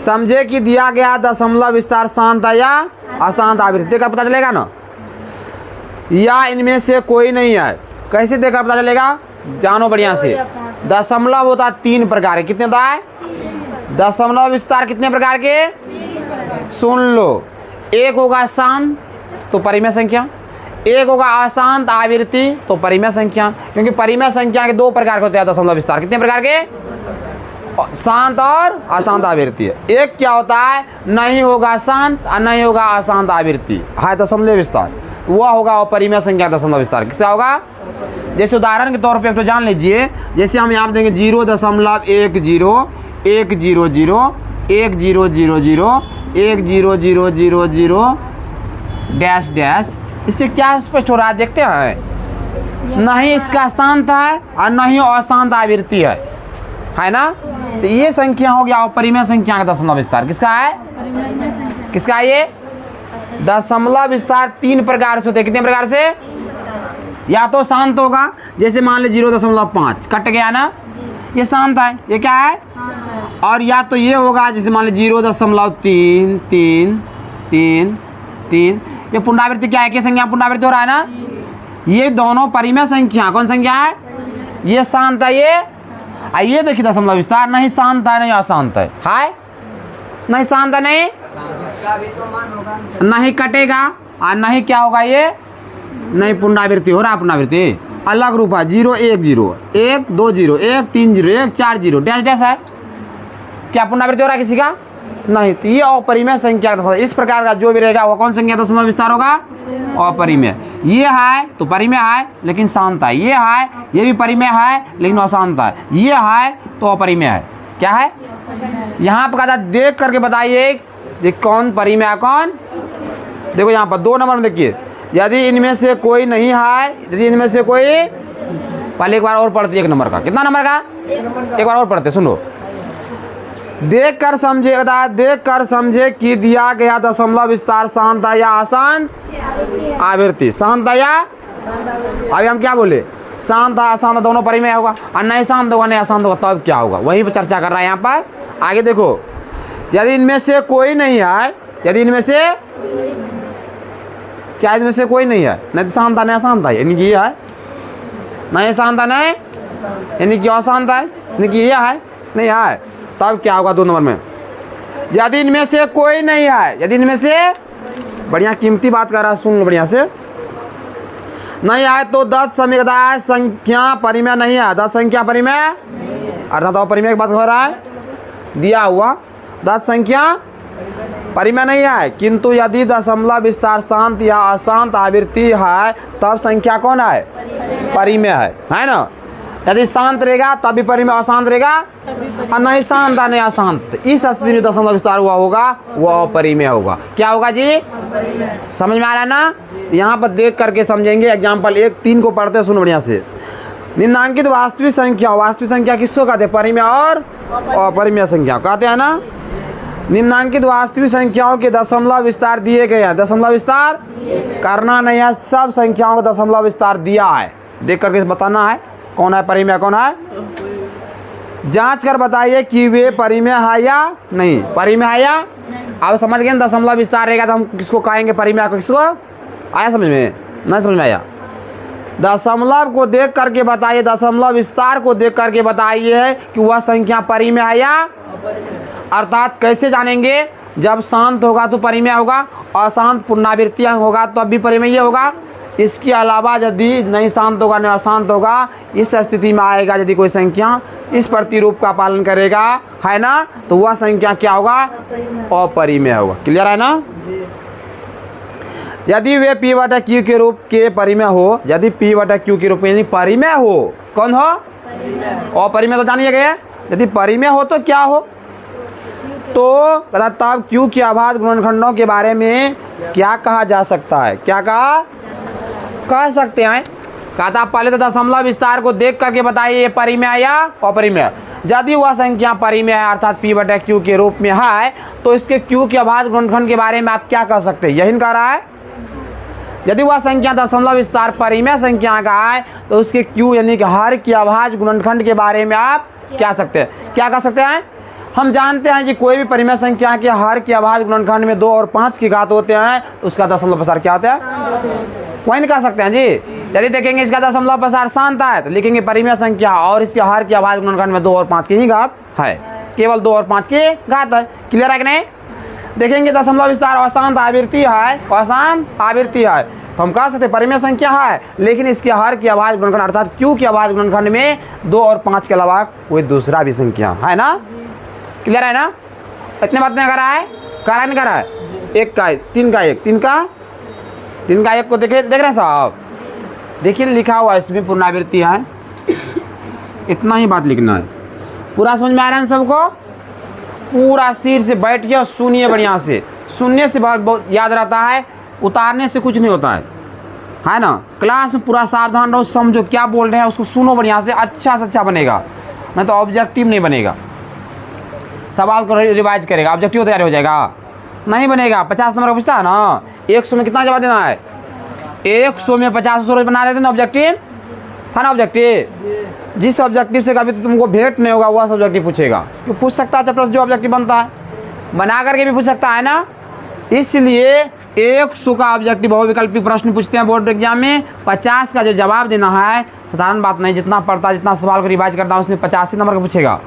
समझे कि दिया गया दशमलव विस्तार शांत है या अशांत आवृत्ति, देखकर पता चलेगा ना। या इनमें से कोई नहीं है, कैसे देखकर पता चलेगा, जानो बढ़िया से। दशमलव होता है 3 प्रकार के, कितने होता है, दशमलव विस्तार कितने प्रकार के, सुन लो। एक होगा शांत तो परिमेय संख्या, एक होगा अशांत आवृत्ति तो परिमेय संख्या, क्योंकि परिमेय संख्या के 2 प्रकार के होते हैं दशमलव विस्तार, कितने प्रकार के, शांत और अशांत आवृत्ति। एक क्या होता है, नहीं होगा शांत और नहीं होगा अशांत आवृत्ति है दशमलव विस्तार, वह होगा अपरिमेय संख्या दशमलव विस्तार। किसका होगा, जैसे उदाहरण के तौर पे एक तो जान लीजिए, जैसे हम यहाँ देंगे 0.10 1 0 0 1 0 0 0 1 0 0 0 0 डैश डैश, इससे क्या स्पष्ट हो रहा है, देखते हैं, नहीं इसका शांत है और नहीं अशांत आवृत्ति है ना। तो ये संख्या हो गया अपरिमेय संख्या का दशमलव विस्तार। किसका है, किसका है ये, दशमलव विस्तार 3 प्रकार से होते हैं, कितने प्रकार से, या तो शांत होगा, जैसे मान लीजिए 0.5 कट गया ना, ये शांत है, ये क्या है, और या तो ये होगा, जैसे मान लीजिए 0.3 3 3 3, ये पुनरावृत्ति क्या है, क्या संख्या पुनरावृत्ति हो रहा है ना, ये दोनों परिमेय संख्या, कौन संख्या है, ये शांत है, ये देखिए दशमलव विस्तार नहीं शांत है नहीं अशांत है, नहीं शांत है नहीं कटेगा और नहीं क्या होगा, ये नहीं पुनरावृत्ति हो रहा है, पुनरावृत्ति अलग रूप है, 0 1 0 1 2 0 1 3 0 1 4 0 डैश डैश है, क्या पुनरावृत्ति हो रहा है किसी का, नहीं। तो ये अपरिमेय संख्या का, इस प्रकार का जो भी रहेगा वो कौन संख्या दशमलव विस्तार होगा, अपरिमेय। ये है तो परिमेय है लेकिन शांत है, ये है ये भी परिमेय है लेकिन अशांत है, ये है तो अपरिमेय है, क्या है, यहाँ पर कहा देख करके बताइए ये कौन परिमेय है कौन। देखो यहाँ पर 2 नंबर में देखिए, यदि इनमें से कोई नहीं है, यदि इनमें से कोई, पहले एक बार और पढ़ते 1 नंबर का, कितना नंबर का, एक बार और पढ़ते सुनो। देख कर समझे कि दिया गया दशमलव विस्तार शांत है या अशांत आवृत्ति, शांत है या, अभी हम क्या बोले, शांत है अशांत दोनों परिमेय होगा, और नहीं शांत होगा नहीं अशांत होगा, तब क्या होगा, वही पर चर्चा कर रहा है यहाँ पर। आगे देखो, यदि इनमें से कोई नहीं है, यदि इनमें से क्या, इनमें से कोई नहीं है, नहीं शांत है नहीं अशांत है, यानी कि ये है, नहीं शांत है नहीं, यानी कि अशांत है, यानी कि ये है नहीं है, तब क्या होगा 2 नंबर में, यदि इनमें से कोई नहीं है, यदि इनमें से, बढ़िया कीमती बात कर रहा है, सुन लो बढ़िया से, नहीं आए तो 10 समीकरण संख्या परिमेय नहीं है, 10 संख्या परिमेय अर्थात अपरिमेय की बात हो रहा है, दिया हुआ 10 संख्या परिमेय नहीं है, किंतु यदि दशमलव विस्तार शांत या अशांत आवृत्ति है तब संख्या कौन है, परिमेय है ना। यदि शांत रहेगा तब भी परिमेय, अशांत रहेगा और नहीं शांत नहीं अशांत, इस स्थिति में दशमलव विस्तार हुआ होगा वह अपरिमेय होगा, क्या होगा जी, समझ में आ रहा है ना। यहाँ पर देख करके समझेंगे, एग्जाम्पल 1 3 को पढ़ते सुनो बढ़िया से। निम्नांकित वास्तविक संख्या किसको कहते हैं, परिमेय और अपरिमेय संख्या कहते हैं ना। निम्नांकित वास्तविक संख्याओं के दशमलव विस्तार दिए गए हैं, दशमलव विस्तार करना नहीं है, सब संख्याओं का दशमलव विस्तार दिया है, देख करके बताना है कौन है परिमेय कौन है, जांच कर बताइए कि वे परिमेय है या नहीं, परिमेय है या, अब समझ गए दशमलव विस्तार रहेगा तो हम किसको कहेंगे परिमेय को, किसको आया समझ में, नहीं समझ में आया, दशमलव को देख करके बताइए, दशमलव विस्तार को देख करके बताइए कि वह संख्या परिमेय है या, अर्थात कैसे जानेंगे, जब शांत होगा तो परिमेय होगा, अशांत पुनरावृत्तियां होगा तो अब भी परिमेय होगा, इसके अलावा यदि नहीं शांत होगा नहीं अशांत होगा, इस स्थिति में आएगा यदि कोई संख्या इस प्रतिरूप का पालन करेगा है ना, तो वह संख्या क्या होगा, अपरिमेय होगा, क्लियर है ना। यदि वे P/Q के रूप के परिमेय हो, यदि P/Q के रूप में यानी परिमेय हो, कौन हो, अपरिमेय तो जानिए गए, यदि परिमेय हो तो क्या हो, तो तब Q के अभाज्य गुणनखंडों के बारे में क्या कहा जा सकता है, क्या कह सकते हैं, कहता पहले तो दशमलव विस्तार को देख करके बताइए ये परिमेय या अपरिमेय, यदि वह संख्या परिमेय है अर्थात P/Q के रूप में है तो इसके Q के अभाज्य गुणनखंड के बारे में आप क्या कह सकते हैं, यही कह रहा है। यदि वह संख्या दशमलव विस्तार परिमेय संख्या का है तो उसके Q यानी कि हर के अभाज्य गुणनखंड के बारे में आप क्या सकते हैं, क्या कह सकते हैं, हम जानते हैं कि कोई भी परिमेय संख्या के हर के अभाज्य गुणनखंड में 2 और 5 की घात होते हैं, उसका दशमलव प्रसार क्या होता है? वही नहीं कह सकते हैं जी। यदि देखेंगे इसका दशमलव प्रसार शांत है तो लिखेंगे परिमेय संख्या और इसके हर के अभाज्य गुणनखंड में 2 और 5 की ही घात है, केवल 2 और 5 की घात है। क्लियर है कि नहीं? देखेंगे दशमलव विस्तार अशांत आवृत्ति है, अशांत आवृत्ति है, तो हम कह सकते परिमेय संख्या है, लेकिन इसके हर के अभाज्य गुणनखंड अर्थात Q के अभाज्य गुणनखंड में 2 और 5 के अलावा कोई दूसरा भी संख्या है ना। क्लियर है ना? इतने बात नहीं करा है, करा नहीं करा है। 1 का 1, 3 का 1, 3 का 1 को देख रहे हैं साहब, देखिए लिखा हुआ है इसमें पुनरावृत्ति है, इतना ही बात लिखना है। पूरा समझ में आ रहा है सबको? पूरा स्थिर से बैठिए और सुनिए बढ़िया से, सुनने से बहुत याद रहता है, उतारने से कुछ नहीं होता है ना। क्लास में पूरा सावधान रहो, समझो क्या बोल रहे हैं, उसको सुनो बढ़िया से, अच्छा से अच्छा बनेगा, नहीं तो ऑब्जेक्टिव नहीं बनेगा। सवाल को रिवाइज करेगा, ऑब्जेक्टिव तैयार हो जाएगा? नहीं बनेगा। 50 नंबर का पूछता है ना, 100 में कितना जवाब देना है? 100 में 50 रोज बना देते ना, ऑब्जेक्टिव था ना। ऑब्जेक्टिव जिस ऑब्जेक्टिव से कभी तुमको भेंट नहीं होगा वह ऑब्जेक्टिव पूछेगा, क्यों पूछ सकता है चैप्टर से जो ऑब्जेक्टिव बनता है, बना करके भी पूछ सकता है ना। इसलिए 100 का ऑब्जेक्टिव बहुविकल्पी प्रश्न पूछते हैं बोर्ड एग्जाम में, 50 का जो जवाब देना है साधारण बात नहीं, जितना पढ़ता जितना सवाल को रिवाइज करता है उसमें 85 नंबर का पूछेगा।